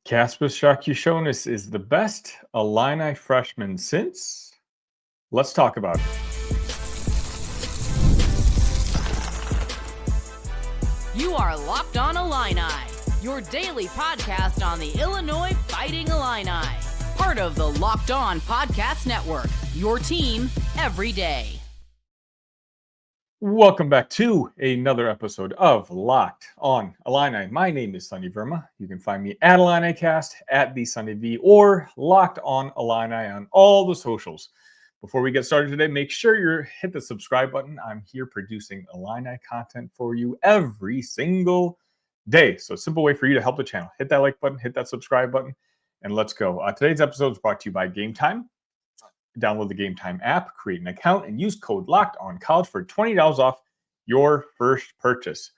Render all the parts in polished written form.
Kasparas Jakucionis is the best Illini freshman since. Let's talk about it. You are Locked On Illini, your daily podcast on the Illinois Fighting Illini. Part of the Locked On Podcast Network, your team every day. Welcome back to another episode of Locked On Illini. My name is Sunny Verma. You can find me at IlliniCast, at the Sunny V, or Locked On Illini on all the socials. Before we get started today, make sure you hit the subscribe button. I'm here producing Illini content for you every single day. So a simple way for you to help the channel. Hit that like button, hit that subscribe button, and let's go. Today's episode is brought to you by Game Time. Download the Game Time app, create an account, and use code LOCKEDONCollege for $20 off your first purchase.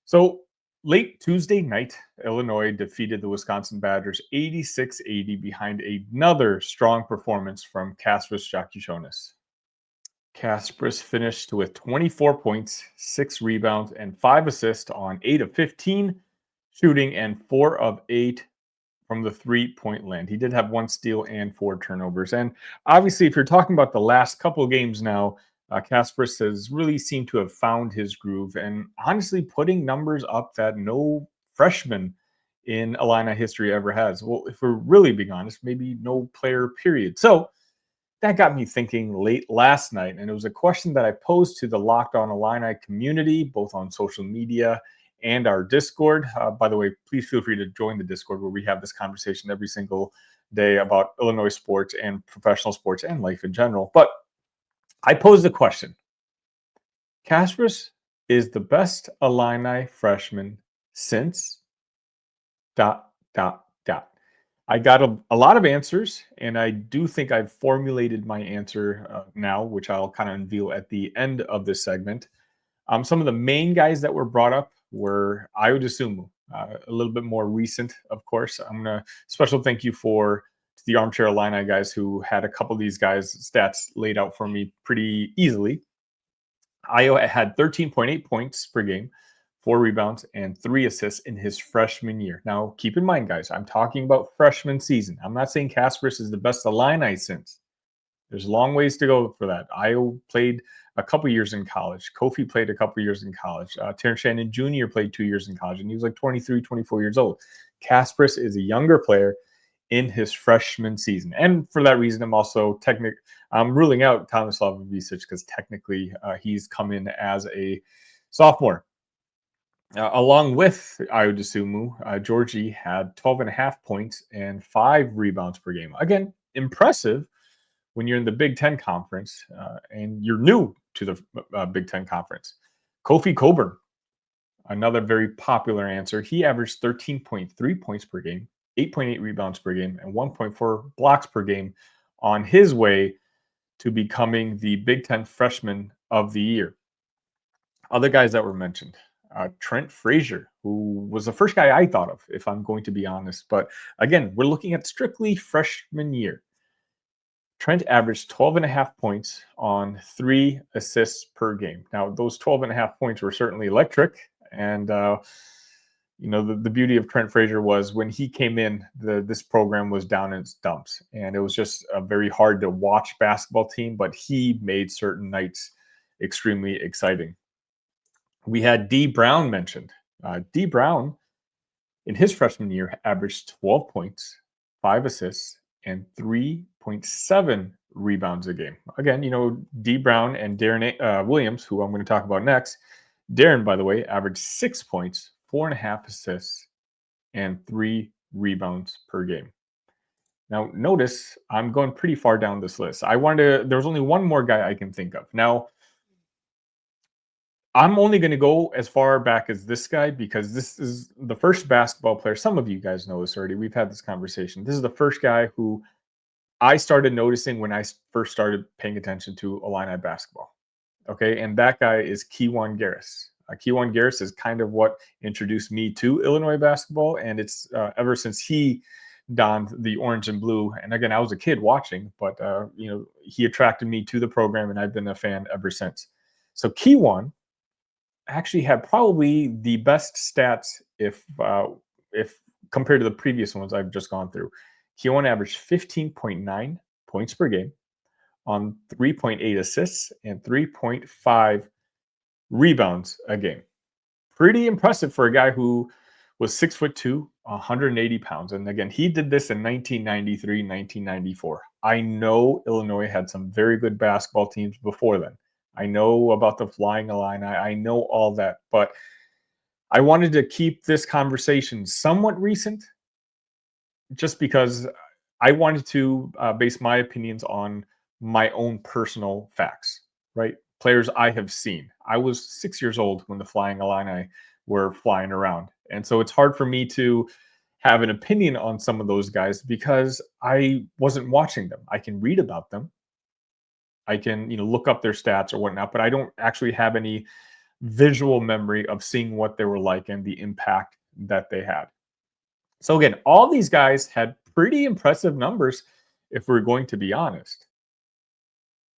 So late Tuesday night, Illinois defeated the Wisconsin Badgers 86-80 behind another strong performance from Kasparas Jakucionis. Kasparas finished with 24 points, 6 rebounds, and 5 assists on 8 of 15 shooting and 4 of 8 from the three-point land. He did have 1 steal and 4 turnovers. And obviously, if you're talking about the last couple of games now, Kasparas has really seemed to have found his groove and honestly putting numbers up that no freshman in Illini history ever has. Well, if we're really being honest, maybe no player, period. So that got me thinking late last night, and it was a question that I posed to the Locked On Illini community, both on social media and our Discord. By the way, please feel free to join the Discord where we have this conversation every single day about Illinois sports and professional sports and life in general. But I posed the question: Kasparas is the best Illini freshman since ... I got a lot of answers, and I do think I've formulated my answer now, which I'll kind of unveil at the end of this segment. Some of the main guys that were brought up were Odom, a little bit more recent, of course. I'm going to special thank you to the Armchair Illini guys who had a couple of these guys' stats laid out for me pretty easily. Io had 13.8 points per game, 4 rebounds, and 3 assists in his freshman year. Now, keep in mind, guys, I'm talking about freshman season. I'm not saying Kasparas is the best Illini since. There's long ways to go for that. Io played a couple years in college. Kofi played a couple years in college. Terrence Shannon Jr. played 2 years in college, and he was like 23, 24 years old. Kasparas is a younger player in his freshman season. And for that reason, I'm ruling out Tomislav Visic because technically he's come in as a sophomore. Along with Odom, Georgie had 12.5 points and 5 rebounds per game. Again, impressive when you're in the Big Ten Conference and you're new to the Big Ten Conference. Kofi Cockburn, another very popular answer. He averaged 13.3 points per game, 8.8 rebounds per game, and 1.4 blocks per game on his way to becoming the Big Ten Freshman of the Year. Other guys that were mentioned. Trent Frazier, who was the first guy I thought of, if I'm going to be honest. But again, we're looking at strictly freshman year. Trent averaged 12.5 points on 3 assists per game. Now, those 12.5 points were certainly electric. And, the beauty of Trent Frazier was when he came in, this program was down in its dumps. And it was just a very hard to watch basketball team, but he made certain nights extremely exciting. We had D. Brown mentioned. D. Brown, in his freshman year, averaged 12 points, 5 assists, and 3.7 rebounds a game. Again, D. Brown and Darren Williams, who I'm going to talk about next. Darren, by the way, averaged 6 points, 4.5 assists, and 3 rebounds per game. Now, notice I'm going pretty far down this list. There's only one more guy I can think of. Now, I'm only going to go as far back as this guy because this is the first basketball player. Some of you guys know this already. We've had this conversation. This is the first guy who I started noticing when I first started paying attention to Illini basketball. Okay, and that guy is Keywan Garris. Keywan Garris is kind of what introduced me to Illinois basketball, and it's ever since he donned the orange and blue. And again, I was a kid watching, but he attracted me to the program, and I've been a fan ever since. So Keywan actually had probably the best stats if compared to the previous ones I've just gone through. He only averaged 15.9 points per game on 3.8 assists and 3.5 rebounds a game. Pretty impressive for a guy who was 6'2", 180 pounds. And again, he did this in 1993, 1994. I know Illinois had some very good basketball teams before then. I know about the Flying Illini. I know all that. But I wanted to keep this conversation somewhat recent just because I wanted to base my opinions on my own personal facts, right? Players I have seen. I was 6 years old when the Flying Illini were flying around. And so it's hard for me to have an opinion on some of those guys because I wasn't watching them. I can read about them. I can, look up their stats or whatnot, but I don't actually have any visual memory of seeing what they were like and the impact that they had. So again, all these guys had pretty impressive numbers if we're going to be honest.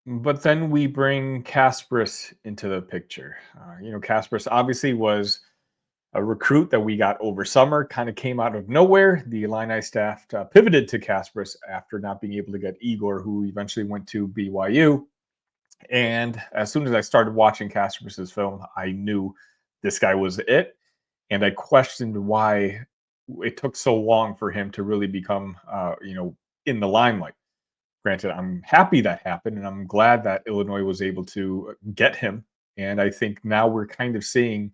But then we bring Kasparas into the picture. Kasparas obviously was a recruit that we got over summer, kind of came out of nowhere. The Illini staff pivoted to Kasparas after not being able to get Igor, who eventually went to BYU. And as soon as I started watching Kasparas' film, I knew this guy was it. And I questioned why it took so long for him to really become, in the limelight. Granted, I'm happy that happened, and I'm glad that Illinois was able to get him. And I think now we're kind of seeing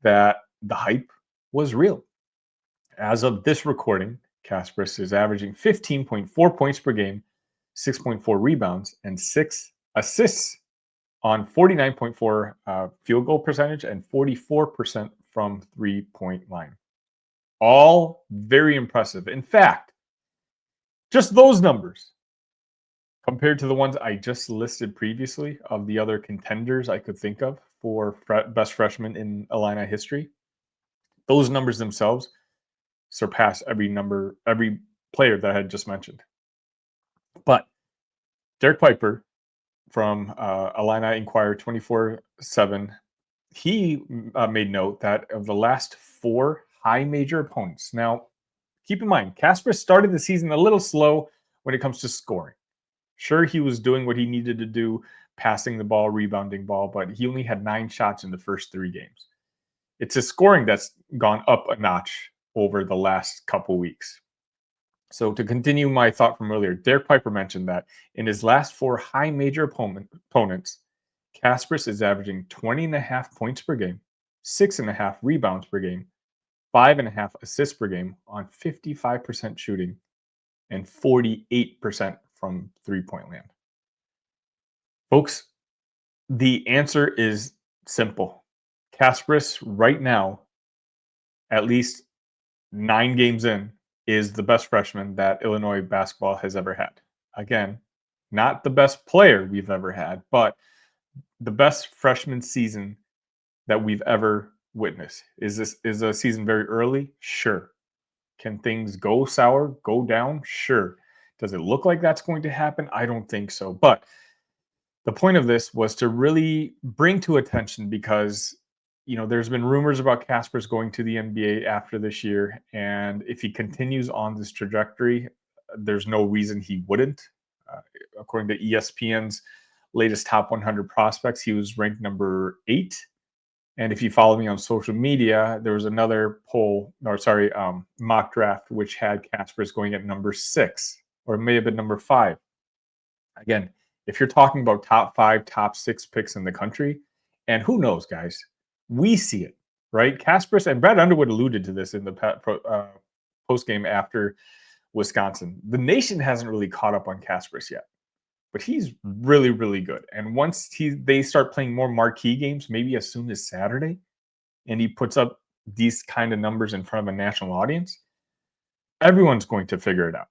that the hype was real. As of this recording, Kasparas is averaging 15.4 points per game, 6.4 rebounds, and 6 assists on 49.4 field goal percentage and 44% from three-point line. All very impressive. In fact, just those numbers compared to the ones I just listed previously of the other contenders I could think of for best freshmen in Illini history, those numbers themselves surpass every player that I had just mentioned. But Derek Piper from Illini Inquirer 24/7, he made note that of the last 4 high major opponents. Now, keep in mind, Casper started the season a little slow when it comes to scoring. Sure, he was doing what he needed to do, passing the ball, rebounding ball, but he only had 9 shots in the first 3 games. It's his scoring that's gone up a notch over the last couple weeks. So to continue my thought from earlier, Derek Piper mentioned that in his last 4 high major opponents, Kasparas is averaging 20.5 points per game, 6.5 rebounds per game, 5.5 assists per game on 55% shooting and 48% from three-point land. Folks, the answer is simple. Kasparas right now, at least 9 games in, is the best freshman that Illinois basketball has ever had. Again, not the best player we've ever had, but the best freshman season that we've ever witnessed. Is a season very early? Sure. Can things go sour, go down? Sure. Does it look like that's going to happen? I don't think so. But the point of this was to really bring to attention because there's been rumors about Kasparas going to the NBA after this year. And if he continues on this trajectory, there's no reason he wouldn't. According to ESPN's latest top 100 prospects, he was ranked number 8. And if you follow me on social media, there was another mock draft, which had Kasparas going at number 6, or it may have been number 5. Again, if you're talking about top 5, top 6 picks in the country, and who knows, guys, we see it, right? Kasparas, and Brad Underwood alluded to this in the post game after Wisconsin. The nation hasn't really caught up on Kasparas yet, but he's really, really good. And once they start playing more marquee games, maybe as soon as Saturday, and he puts up these kind of numbers in front of a national audience, everyone's going to figure it out.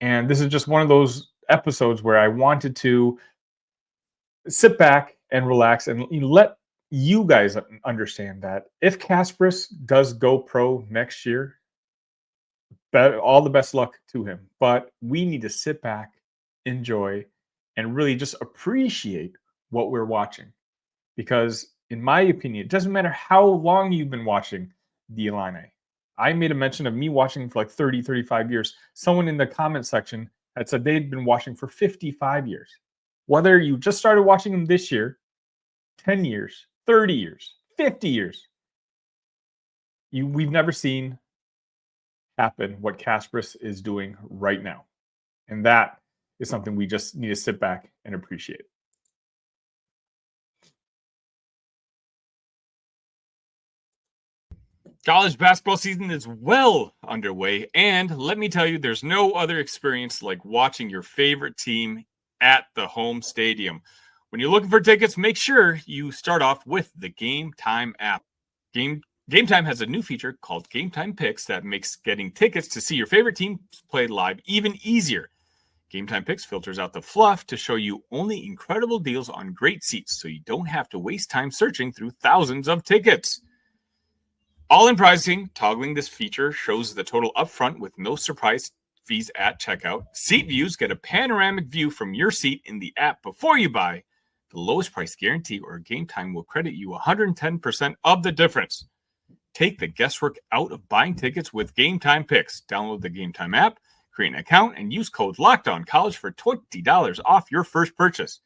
And this is just one of those episodes where I wanted to sit back and relax and let you guys understand that if Kasparas does go pro next year, all the best luck to him. But we need to sit back, enjoy, and really just appreciate what we're watching. Because in my opinion, it doesn't matter how long you've been watching the Illini. I made a mention of me watching for like 30, 35 years. Someone in the comment section had said they'd been watching for 55 years. Whether you just started watching them this year, 10 years, 30 years, 50 years, we've never seen happen what Kasparas is doing right now. And that is something we just need to sit back and appreciate. College basketball season is well underway, and let me tell you, there's no other experience like watching your favorite team at the home stadium. When you're looking for tickets, make sure you start off with the Game Time app. Game Time has a new feature called Game Time Picks that makes getting tickets to see your favorite team play live even easier. Game Time Picks filters out the fluff to show you only incredible deals on great seats, so you don't have to waste time searching through thousands of tickets. All-in pricing, toggling this feature shows the total upfront with no surprise fees at checkout. Seat views get a panoramic view from your seat in the app before you buy. The lowest price guarantee or Game Time will credit you 110% of the difference. Take the guesswork out of buying tickets with Game Time Picks. Download the Game Time app, create an account, and use code LOCKEDONCollege for $20 off your first purchase.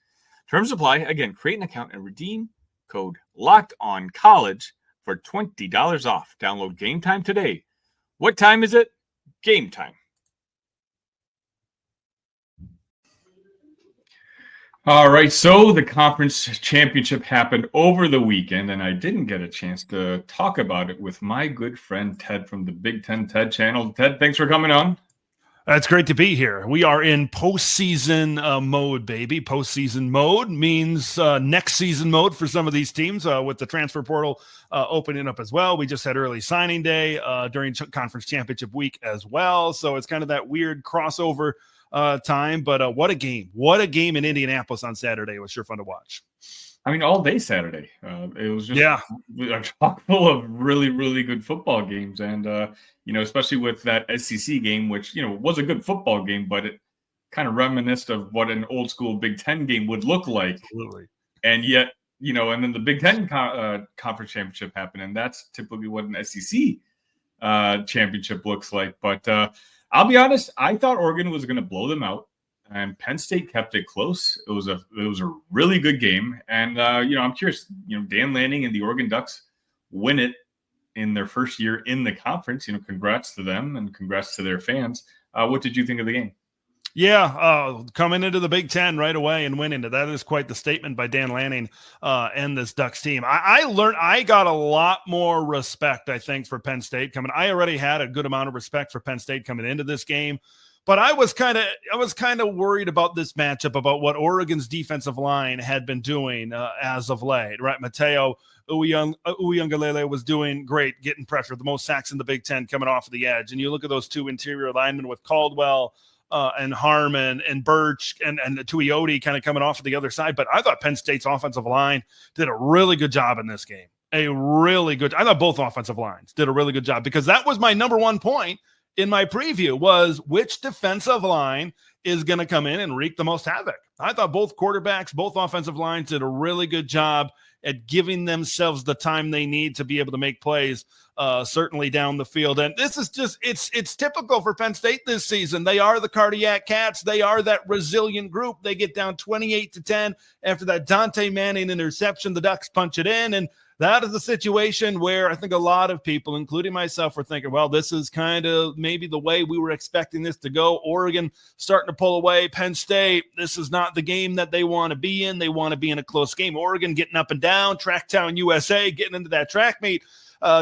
Terms apply. Again, create an account and redeem code LOCKEDONCollege for $20 off. Download Game Time today. What time is it? Game time. All right, so the conference championship happened over the weekend, and I didn't get a chance to talk about it with my good friend Ted from the Big Ten Ted channel. Ted, thanks for coming on. It's great to be here. We are in postseason mode, baby. Postseason mode means next season mode for some of these teams with the transfer portal opening up as well. We just had early signing day during conference championship week as well. So it's kind of that weird crossover time. But what a game. What a game in Indianapolis on Saturday. It was sure fun to watch. I mean, all day Saturday. It was just a chock full of really, really good football games. And, especially with that SEC game, which, was a good football game, but it kind of reminisced of what an old school Big Ten game would look like. Absolutely. And yet, and then the Big Ten conference championship happened. And that's typically what an SEC championship looks like. But I'll be honest, I thought Oregon was going to blow them out. And Penn State kept it close. It was a really good game. And, I'm curious, Dan Lanning and the Oregon Ducks win it in their first year in the conference. Congrats to them and congrats to their fans. What did you think of the game? Yeah, coming into the Big Ten right away and winning it. That is quite the statement by Dan Lanning and this Ducks team. I got a lot more respect, I think, for Penn State coming. I already had a good amount of respect for Penn State coming into this game. But I was kind of worried about this matchup, about what Oregon's defensive line had been doing as of late, right? Mateo Uyunglele was doing great, getting pressure, the most sacks in the Big Ten coming off of the edge. And you look at those two interior linemen with Caldwell and Harmon and Birch and Tuioti kind of coming off of the other side. But I thought Penn State's offensive line did a really good job in this game. I thought both offensive lines did a really good job, because that was my number one point in my preview, was which defensive line is going to come in and wreak the most havoc. I thought both quarterbacks, both offensive lines did a really good job at giving themselves the time they need to be able to make plays, certainly down the field. And this is just, it's typical for Penn State this season. They are the cardiac cats. They are that resilient group. They get down 28-10 after that Dante Manning interception. The Ducks punch it in, and that is a situation where I think a lot of people, including myself, were thinking, well, this is kind of maybe the way we were expecting this to go. Oregon starting to pull away. Penn State, this is not the game that they want to be in. They want to be in a close game. Oregon getting up and down, Tracktown USA, getting into that track meet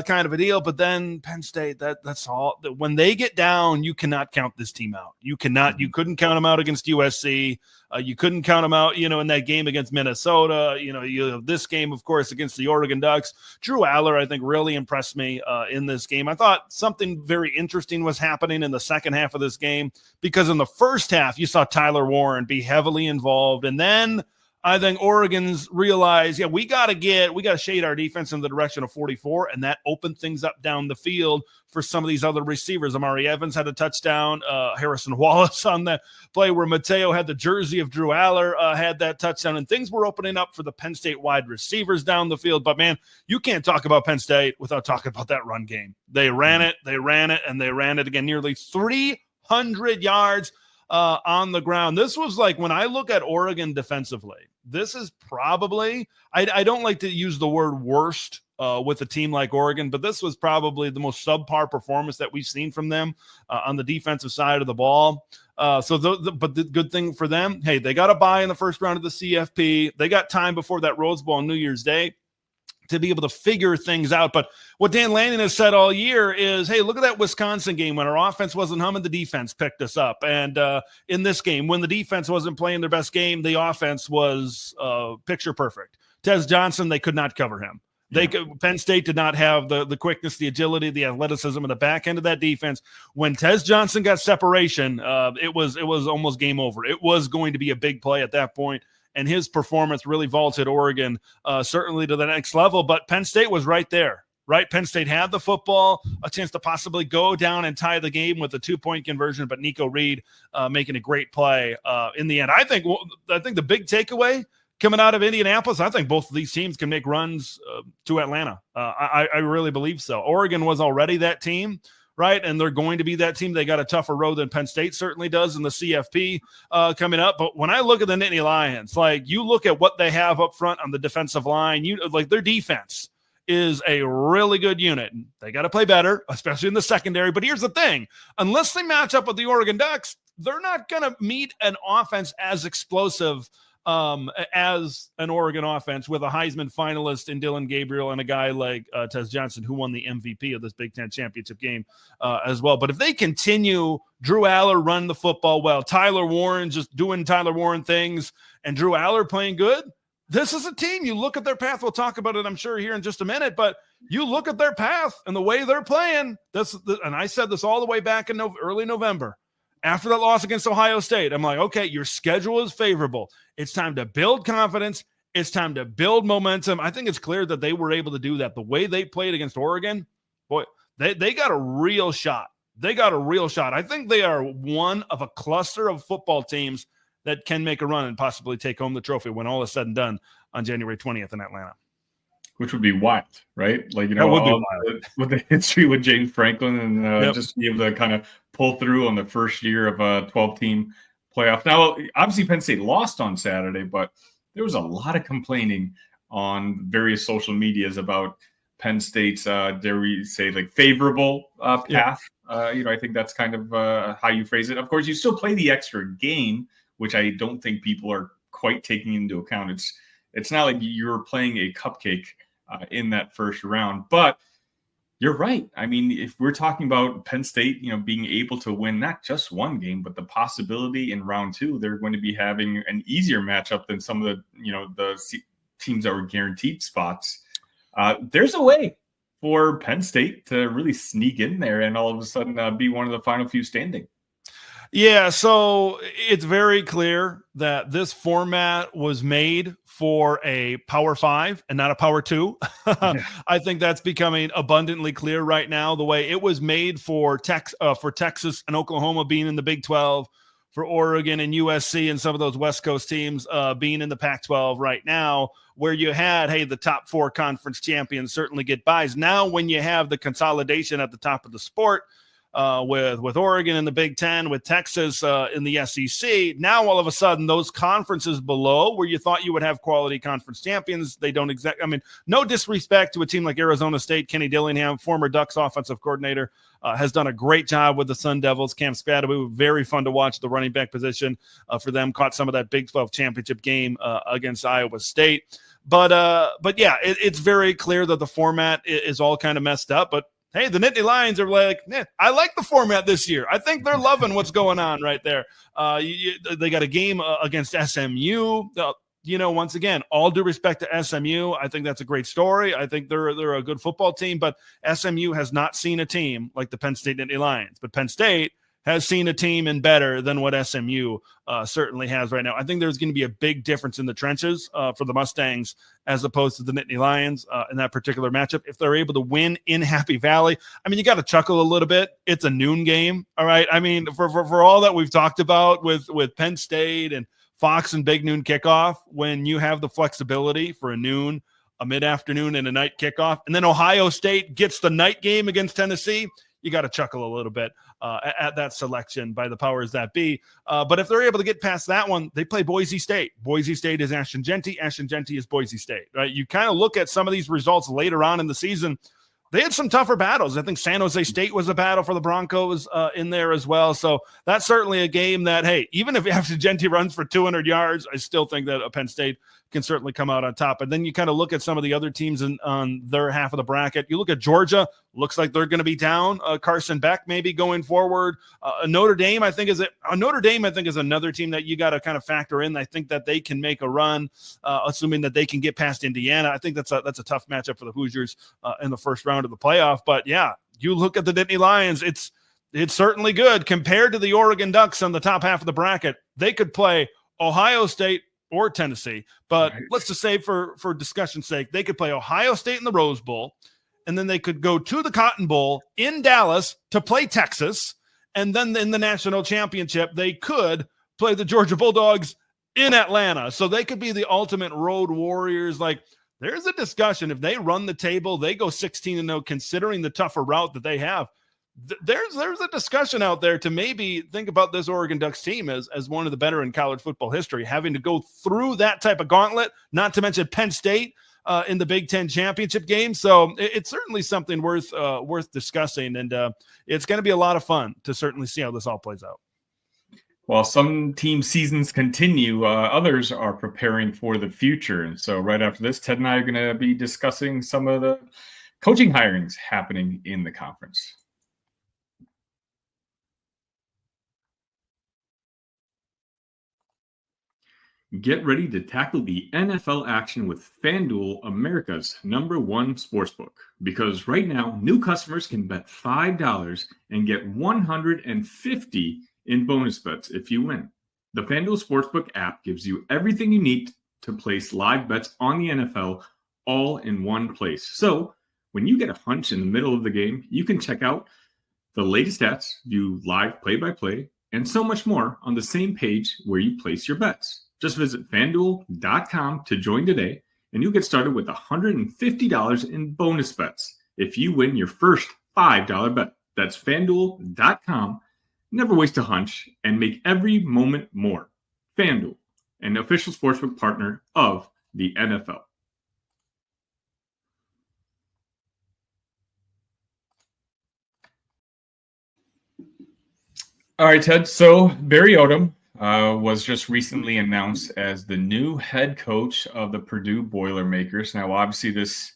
kind of a deal. But then Penn State, that's all. When they get down, you cannot count this team out. You couldn't count them out against USC. You couldn't count them out, in that game against Minnesota. You have this game, of course, against the Oregon Ducks. Drew Aller, I think, really impressed me in this game. I thought something very interesting was happening in the second half of this game, because in the first half, you saw Tyler Warren be heavily involved. And then I think Oregon's realized, we got to shade our defense in the direction of 44, and that opened things up down the field for some of these other receivers. Amari Evans had a touchdown. Harrison Wallace on that play where Mateo had the jersey of Drew Aller had that touchdown, and things were opening up for the Penn State wide receivers down the field. But, man, you can't talk about Penn State without talking about that run game. They ran it, and they ran it again, nearly 300 yards on the ground. This was like, when I look at Oregon defensively, this is probably, I don't like to use the word worst with a team like Oregon, but this was probably the most subpar performance that we've seen from them on the defensive side of the ball. But the good thing for them, hey, they got a bye in the first round of the CFP. They got time before that Rose Bowl on New Year's Day to be able to figure things out. But what Dan Lanning has said all year is, hey, look at that Wisconsin game when our offense wasn't humming, the defense picked us up. And in this game, when the defense wasn't playing their best game, the offense was picture perfect. Tez Johnson, they could not cover him. Penn State did not have the quickness, the agility, the athleticism in the back end of that defense. When Tez Johnson got separation, it was almost game over. It was going to be a big play at that point. And his performance really vaulted Oregon certainly to the next level. But Penn State was right there, right? Penn State had the football, a chance to possibly go down and tie the game with a 2-point conversion, but Nico Reed making a great play in the end. I think the big takeaway coming out of Indianapolis, I think both of these teams can make runs to Atlanta. I really believe so. Oregon was already that team, right? And they're going to be that team. They got a tougher road than Penn State certainly does in the CFP coming up. But when I look at the Nittany Lions, like, you look at what they have up front on the defensive line, their defense is a really good unit. They got to play better, especially in the secondary. But here's the thing. Unless they match up with the Oregon Ducks, they're not going to meet an offense as explosive as an Oregon offense with a Heisman finalist in Dylan Gabriel and a guy like Tez Johnson, who won the MVP of this Big Ten championship game as well. But if they continue, Drew Aller run the football well, Tyler Warren just doing Tyler Warren things, and Drew Aller playing good, this is a team. You look at their path. We'll talk about it, I'm sure, here in just a minute. But you look at their path and the way they're playing. And I said this all the way back in early November. After that loss against Ohio State, I'm like, okay, your schedule is favorable. It's time to build confidence. It's time to build momentum. I think it's clear that they were able to do that. The way they played against Oregon, boy, they got a real shot. They got a real shot. I think they are one of a cluster of football teams that can make a run and possibly take home the trophy when all is said and done on January 20th in Atlanta. Which would be wild, right? Like, that would be wild. With the history with James Franklin and just be able to kind of pull through on the first year of a 12-team playoff. Now, obviously, Penn State lost on Saturday, but there was a lot of complaining on various social medias about Penn State's, dare we say, like, favorable path. I think that's kind of how you phrase it. Of course, you still play the extra game, which I don't think people are quite taking into account. It's not like you're playing a cupcake in that first round, but you're right. I mean, if we're talking about Penn State, being able to win not just one game, but the possibility in round 2, they're going to be having an easier matchup than some of the teams that were guaranteed spots. There's a way for Penn State to really sneak in there and all of a sudden be one of the final few standing. Yeah, so it's very clear that this format was made for a Power 5 and not a Power 2. I think that's becoming abundantly clear right now. The way it was made for Texas and Oklahoma being in the Big 12, for Oregon and USC and some of those West Coast teams being in the Pac-12 right now, where you had, the top 4 conference champions certainly get buys. Now when you have the consolidation at the top of the sport, with Oregon in the Big Ten, with Texas in the SEC. Now, all of a sudden, those conferences below where you thought you would have quality conference champions, they don't exactly. I mean, no disrespect to a team like Arizona State. Kenny Dillingham, former Ducks offensive coordinator, has done a great job with the Sun Devils. Cam Spadaway, very fun to watch the running back position for them. Caught some of that Big 12 championship game against Iowa State. But yeah, it's very clear that the format is all kind of messed up. But hey, the Nittany Lions are like, I like the format this year. I think they're loving what's going on right there. They got a game against SMU. Once again, all due respect to SMU, I think that's a great story. I think they're a good football team, but SMU has not seen a team like the Penn State Nittany Lions. But Penn State has seen a team in better than what SMU certainly has right now. I think there's going to be a big difference in the trenches for the Mustangs as opposed to the Nittany Lions in that particular matchup. If they're able to win in Happy Valley, I mean, you got to chuckle a little bit. It's a noon game, all right? I mean, for all that we've talked about with Penn State and Fox and Big Noon kickoff, when you have the flexibility for a noon, a mid-afternoon, and a night kickoff, and then Ohio State gets the night game against Tennessee, you got to chuckle a little bit at that selection by the powers that be. But if they're able to get past that one, they play Boise State. Boise State is Ashton Genty. Ashton Genty is Boise State, right? You kind of look at some of these results later on in the season. They had some tougher battles. I think San Jose State was a battle for the Broncos in there as well. So that's certainly a game that, hey, even if Ashton Genty runs for 200 yards, I still think that Penn State can certainly come out on top. And then you kind of look at some of the other teams on their half of the bracket. You look at Georgia, looks like they're going to be down. Carson Beck maybe going forward. Notre Dame, I think is another team that you got to kind of factor in. I think that they can make a run, assuming that they can get past Indiana. I think that's a tough matchup for the Hoosiers in the first round of the playoff. But yeah, you look at the Nittany Lions, it's certainly good compared to the Oregon Ducks on the top half of the bracket. They could play Ohio State or Tennessee, but let's just say for discussion's sake, they could play Ohio State in the Rose Bowl, and then they could go to the Cotton Bowl in Dallas to play Texas, and then in the national championship, they could play the Georgia Bulldogs in Atlanta. So they could be the ultimate road warriors. Like, there's a discussion. If they run the table, they go 16-0, considering the tougher route that they have. There's a discussion out there to maybe think about this Oregon Ducks team as one of the better in college football history, having to go through that type of gauntlet, not to mention Penn State in the Big Ten championship game. So it's certainly something worth discussing, and it's going to be a lot of fun to certainly see how this all plays out. While some team seasons continue, others are preparing for the future. And so right after this, Ted and I are going to be discussing some of the coaching hirings happening in the conference. Get ready to tackle the NFL action with FanDuel, America's #1 sportsbook. Because right now, new customers can bet $5 and get $150 in bonus bets if you win. The FanDuel Sportsbook app gives you everything you need to place live bets on the NFL all in one place. So when you get a hunch in the middle of the game, you can check out the latest stats, view live play-by-play, and so much more on the same page where you place your bets. Just visit FanDuel.com to join today, and you'll get started with $150 in bonus bets if you win your first $5 bet. That's FanDuel.com. Never waste a hunch and make every moment more. FanDuel, an official sportsbook partner of the NFL. All right, Ted. So Barry Odom was just recently announced as the new head coach of the Purdue Boilermakers. Now, obviously, this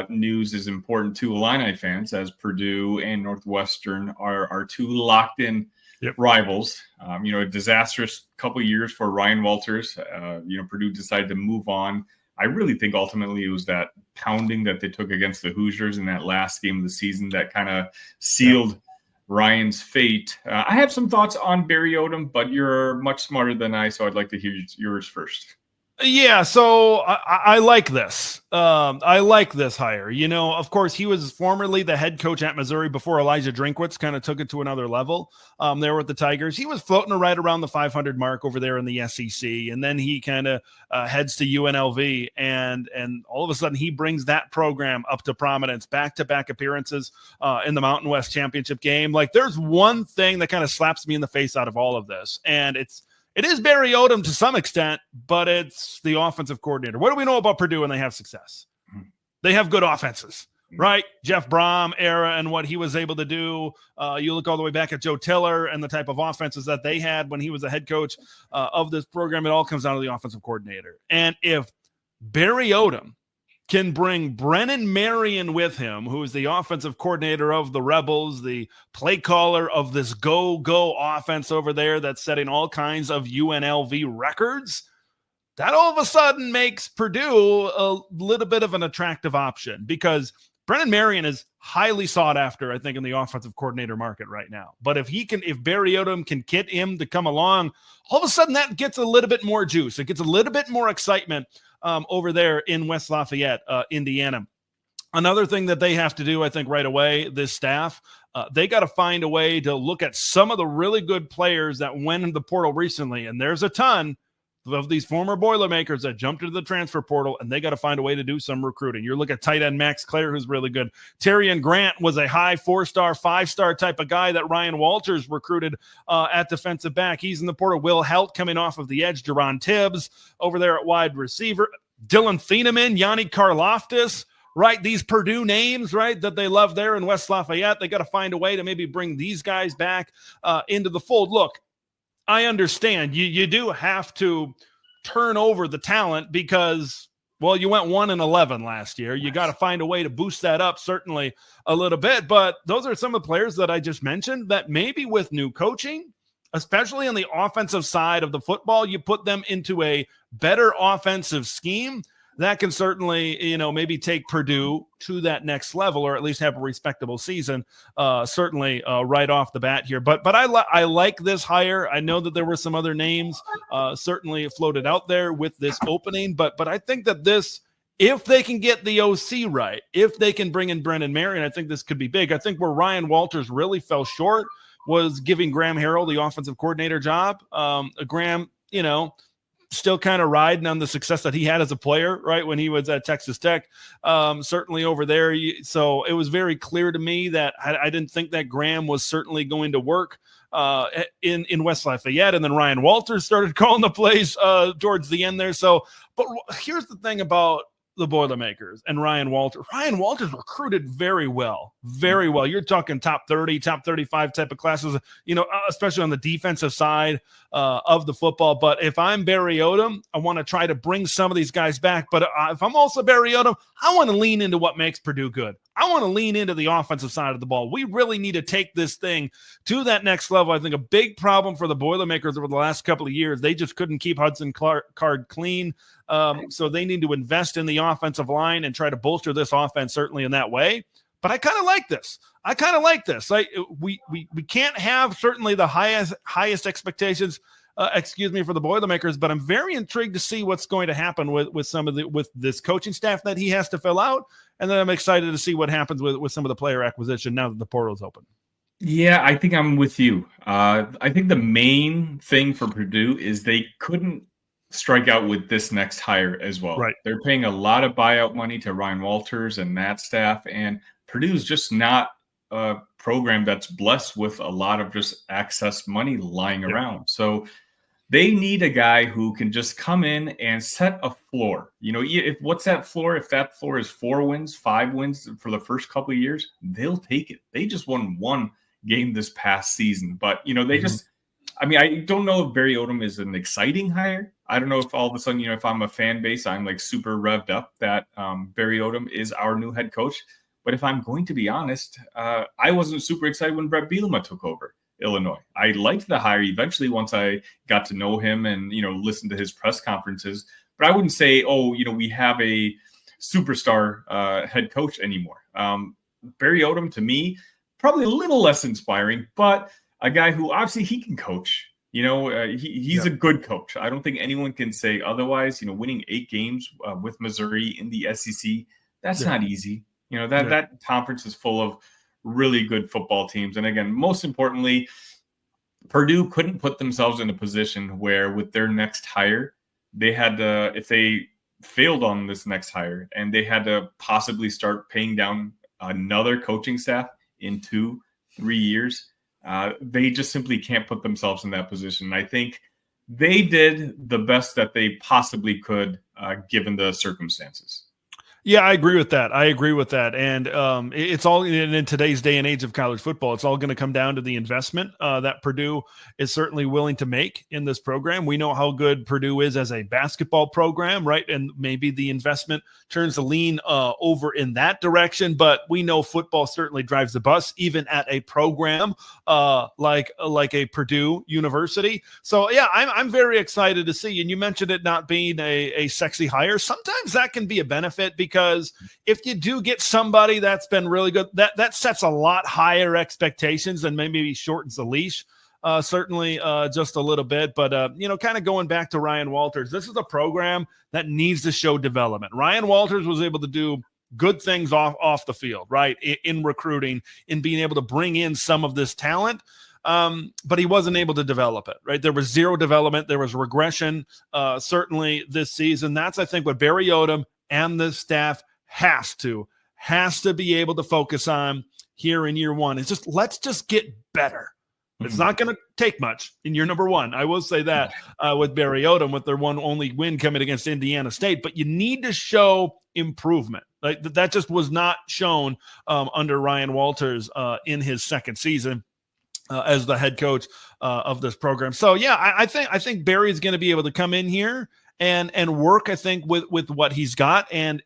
news is important to Illini fans, as Purdue and Northwestern are two locked-in rivals. A disastrous couple years for Ryan Walters. Purdue decided to move on. I really think ultimately it was that pounding that they took against the Hoosiers in that last game of the season that kind of sealed Ryan's fate. I have some thoughts on Barry Odom, but you're much smarter than I, so I'd like to hear yours first. Yeah, so I like this. I like this hire. Of course, he was formerly the head coach at Missouri before Elijah Drinkwitz kind of took it to another level there with the Tigers. He was floating right around the 500 mark over there in the SEC, and then he kind of heads to UNLV, and all of a sudden he brings that program up to prominence, back-to-back appearances in the Mountain West Championship game. Like, there's one thing that kind of slaps me in the face out of all of this, and it is Barry Odom to some extent, but it's the offensive coordinator. What do we know about Purdue when they have success? They have good offenses, right? Jeff Brom era and what he was able to do. You look all the way back at Joe Tiller and the type of offenses that they had when he was the head coach of this program. It all comes down to the offensive coordinator. And if Barry Odom can bring Brennan Marion with him, who is the offensive coordinator of the Rebels, the play caller of this go offense over there that's setting all kinds of UNLV records, that all of a sudden makes Purdue a little bit of an attractive option, because Brennan Marion is highly sought after, I think, in the offensive coordinator market right now. But if Barry Odom can get him to come along, all of a sudden that gets a little bit more juice. It gets a little bit more excitement over there in West Lafayette, Indiana. Another thing that they have to do, I think, right away, this staff, they got to find a way to look at some of the really good players that went into the portal recently. And there's a ton of these former Boilermakers that jumped into the transfer portal, and they got to find a way to do some recruiting. You're looking at tight end Max Clare, who's really good. Terrian Grant was a high 4-star, 5-star type of guy that Ryan Walters recruited at defensive back. He's in the portal. Will Helt coming off of the edge. Jerron Tibbs over there at wide receiver. Dylan Thieneman, Yanni Karloftis, right? These Purdue names, right, that they love there in West Lafayette. They got to find a way to maybe bring these guys back into the fold. Look, I understand you do have to turn over the talent because, well, you went 1-11 last year. You got to find a way to boost that up certainly a little bit. But those are some of the players that I just mentioned that maybe with new coaching, especially on the offensive side of the football, you put them into a better offensive scheme that can certainly, maybe take Purdue to that next level, or at least have a respectable season, certainly right off the bat here. But I like this hire. I know that there were some other names certainly floated out there with this opening, but I think that this, if they can get the OC right, if they can bring in Brennan Marion, I think this could be big. I think where Ryan Walters really fell short was giving Graham Harrell the offensive coordinator job. Graham, still kind of riding on the success that he had as a player, right, when he was at Texas Tech, certainly over there. So it was very clear to me that I didn't think that Graham was certainly going to work in West Lafayette. And then Ryan Walters started calling the plays towards the end there. So, but here's the thing about the Boilermakers and Ryan Walters. Ryan Walters recruited very well, very well. You're talking top 30, top 35 type of classes, especially on the defensive side of the football. But if I'm Barry Odom, I want to try to bring some of these guys back. But if I'm also Barry Odom, I want to lean into what makes Purdue good. I want to lean into the offensive side of the ball. We really need to take this thing to that next level. I think a big problem for the Boilermakers over the last couple of years, they just couldn't keep Hudson Card clean. So they need to invest in the offensive line and try to bolster this offense certainly in that way. But I kind of like this. We can't have certainly the highest expectations, for the Boilermakers, but I'm very intrigued to see what's going to happen with this coaching staff that he has to fill out. And then I'm excited to see what happens with some of the player acquisition now that the portal's open. Yeah, I think I'm with you. I think the main thing for Purdue is they couldn't strike out with this next hire as well. Right. They're paying a lot of buyout money to Ryan Walters and that staff, and Purdue's just not a program that's blessed with a lot of just excess money lying around. So they need a guy who can just come in and set a floor. What's that floor? If that floor is 4 wins, 5 wins for the first couple of years, they'll take it. They just won 1 game this past season, but they just, I don't know if Barry Odom is an exciting hire. I don't know if all of a sudden, if I'm a fan base, I'm like super revved up that Barry Odom is our new head coach. But if I'm going to be honest, I wasn't super excited when Brett Bielema took over Illinois. I liked the hire eventually once I got to know him and, listen to his press conferences. But I wouldn't say, we have a superstar head coach anymore. Barry Odom, to me, probably a little less inspiring, but a guy who obviously he can coach. He's a good coach. I don't think anyone can say otherwise. Winning 8 games with Missouri in the SEC, that's not easy. That conference is full of really good football teams. And again, most importantly, Purdue couldn't put themselves in a position where with their next hire, they had to, if they failed on this next hire and they had to possibly start paying down another coaching staff in 2-3 years, they just simply can't put themselves in that position. I think they did the best that they possibly could, given the circumstances. Yeah, I agree with that. And it's all in today's day and age of college football. It's all going to come down to the investment that Purdue is certainly willing to make in this program. We know how good Purdue is as a basketball program, right? And maybe the investment turns the lean over in that direction. But we know football certainly drives the bus, even at a program like a Purdue University. So, yeah, I'm very excited to see. And you mentioned it not being a sexy hire. Sometimes that can be a benefit because because if you do get somebody that's been really good, that sets a lot higher expectations and maybe shortens the leash. Certainly just a little bit, but kind of going back to Ryan Walters, this is a program that needs to show development. Ryan Walters was able to do good things off the field, right? In recruiting, in being able to bring in some of this talent. But he wasn't able to develop it, right? There was zero development. There was regression, certainly this season. That's, I think, what Barry Odom and the staff has to be able to focus on here in year one. It's just, let's just get better. It's not going to take much in year number one. I will say that with Barry Odom, with their one only win coming against Indiana State, but you need to show improvement. Like that just was not shown under Ryan Walters in his second season as the head coach of this program. So yeah, I think Barry is going to be able to come in here and work, I think, with what he's got, and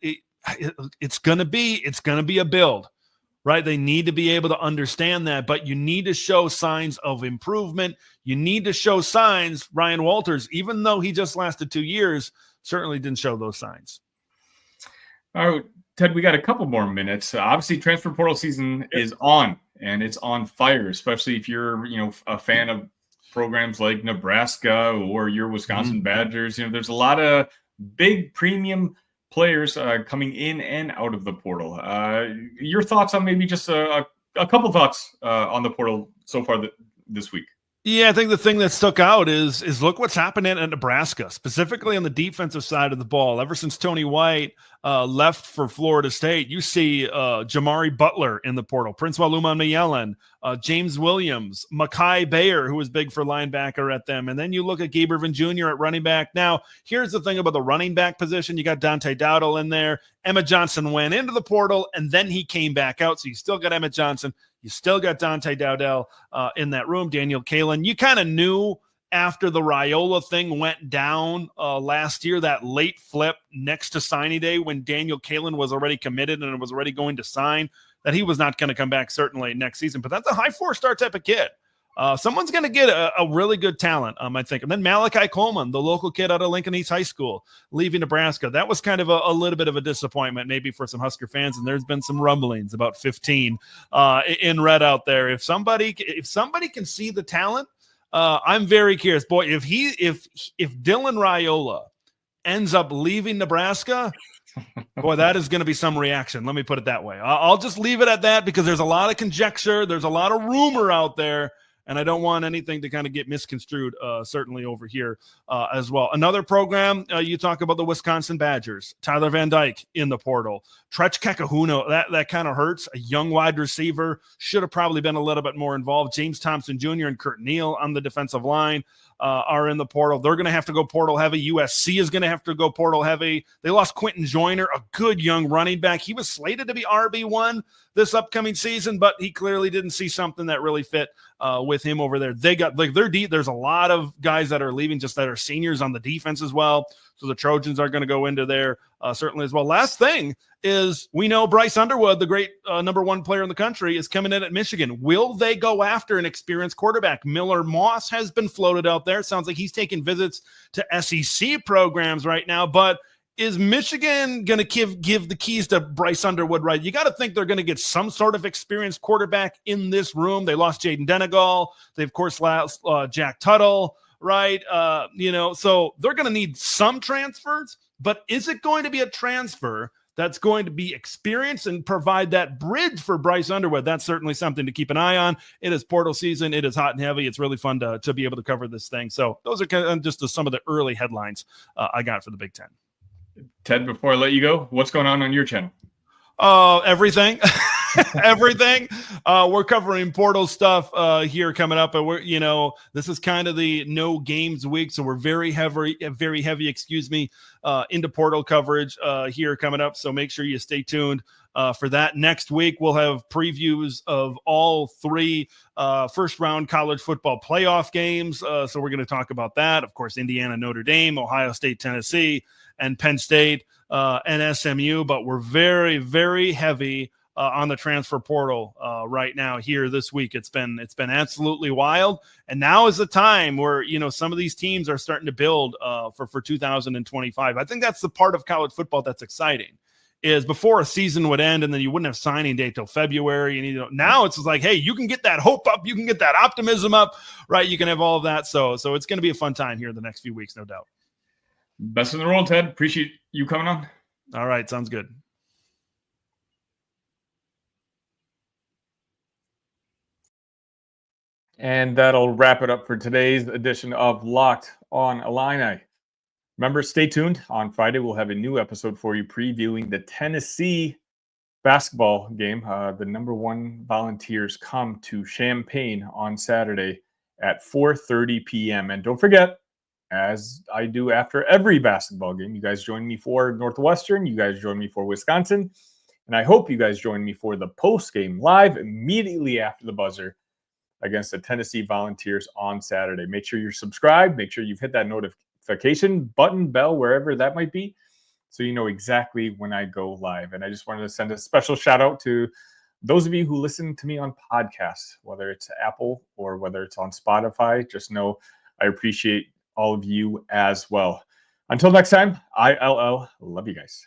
it's going to be a build. Right? They need to be able to understand that, but you need to show signs of improvement. You need to show signs. Ryan Walters, even though he just lasted 2 years, certainly didn't show those signs. All right, Ted, we got a couple more minutes. Obviously, transfer portal season is on, and it's on fire, especially if you're, a fan of programs like Nebraska or your Wisconsin Badgers. There's a lot of big premium players coming in and out of the portal. Your thoughts on maybe just a couple thoughts on the portal so far this week? Yeah, I think the thing that stuck out is look what's happening at Nebraska, specifically on the defensive side of the ball. Ever since Tony White left for Florida State, you see Jamari Butler in the portal, Prince Waluma-Mayelen, James Williams, Makai Bayer, who was big for linebacker at them. And then you look at Gabe Irvin Jr. at running back. Now, here's the thing about the running back position. You got Dante Dowdle in there. Emma Johnson went into the portal, and then he came back out. So you still got Emma Johnson. You still got Dante Dowdell in that room. Daniel Kalen. You kind of knew after the Raiola thing went down last year, that late flip next to signing day when Daniel Kalen was already committed and was already going to sign, that he was not going to come back certainly next season. But that's a high four-star type of kid. Someone's going to get a really good talent, I think. And then Malachi Coleman, the local kid out of Lincoln East High School, leaving Nebraska. That was kind of a little bit of a disappointment maybe for some Husker fans, and there's been some rumblings about 15 in red out there. If somebody can see the talent, I'm very curious. Boy, if Dylan Raiola ends up leaving Nebraska, boy, that is going to be some reaction. Let me put it that way. I'll just leave it at that because there's a lot of conjecture. There's a lot of rumor out there. And I don't want anything to kind of get misconstrued, certainly over here as well. Another program, you talk about the Wisconsin Badgers, Tyler Van Dyke in the portal. Tretch Kekahuno, that kind of hurts. A young wide receiver, should have probably been a little bit more involved. James Thompson Jr. and Kurt Neal on the defensive line are in the portal. They're going to have to go portal heavy. USC is going to have to go portal heavy. They lost Quentin Joyner, a good young running back. He was slated to be RB1 this upcoming season, but he clearly didn't see something that really fit with him over there. They got they're deep. There's a lot of guys that are leaving just that are seniors on the defense as well. So the Trojans are going to go into there certainly as well. Last thing is we know Bryce Underwood, the great number one player in the country, is coming in at Michigan. Will they go after an experienced quarterback? Miller Moss has been floated out there. Sounds like he's taking visits to SEC programs right now, but is Michigan going to give the keys to Bryce Underwood, right? You got to think they're going to get some sort of experienced quarterback in this room. They lost Jaden Denegal. They, of course, lost Jack Tuttle, right? So they're going to need some transfers, but is it going to be a transfer that's going to be experienced and provide that bridge for Bryce Underwood? That's certainly something to keep an eye on. It is portal season. It is hot and heavy. It's really fun to be able to cover this thing. So those are kind of just some of the early headlines I got for the Big Ten. Ted, before I let you go, what's going on your channel? Everything. Everything. We're covering portal stuff here coming up, and we're this is kind of the no games week, so we're very heavy into portal coverage here coming up. So make sure you stay tuned for that. Next week we'll have previews of all three first round college football playoff games. So we're going to talk about that. Of course, Indiana, Notre Dame, Ohio State, Tennessee, and Penn State and SMU. But we're very, very heavy on the transfer portal right now here this week. It's been absolutely wild. And now is the time where, some of these teams are starting to build for 2025. I think that's the part of college football that's exciting, is before a season would end and then you wouldn't have signing day till February. And now it's just like, hey, you can get that hope up, you can get that optimism up, right? You can have all of that. So it's going to be a fun time here in the next few weeks, no doubt. Best in the world, Ted. Appreciate you coming on. All right, sounds good. And that'll wrap it up for today's edition of Locked On Illini. Remember, stay tuned. On Friday, we'll have a new episode for you previewing the Tennessee basketball game. The number 1 Volunteers come to Champaign on Saturday at 4:30 p.m. And don't forget, as I do after every basketball game, you guys join me for Northwestern, you guys join me for Wisconsin, and I hope you guys join me for the post-game live immediately after the buzzer against the Tennessee Volunteers on Saturday. Make sure you're subscribed. Make sure you've hit that notification button, bell, wherever that might be, so you know exactly when I go live. And I just wanted to send a special shout out to those of you who listen to me on podcasts, whether it's Apple or whether it's on Spotify. Just know I appreciate all of you as well. Until next time, ILL. Love you guys.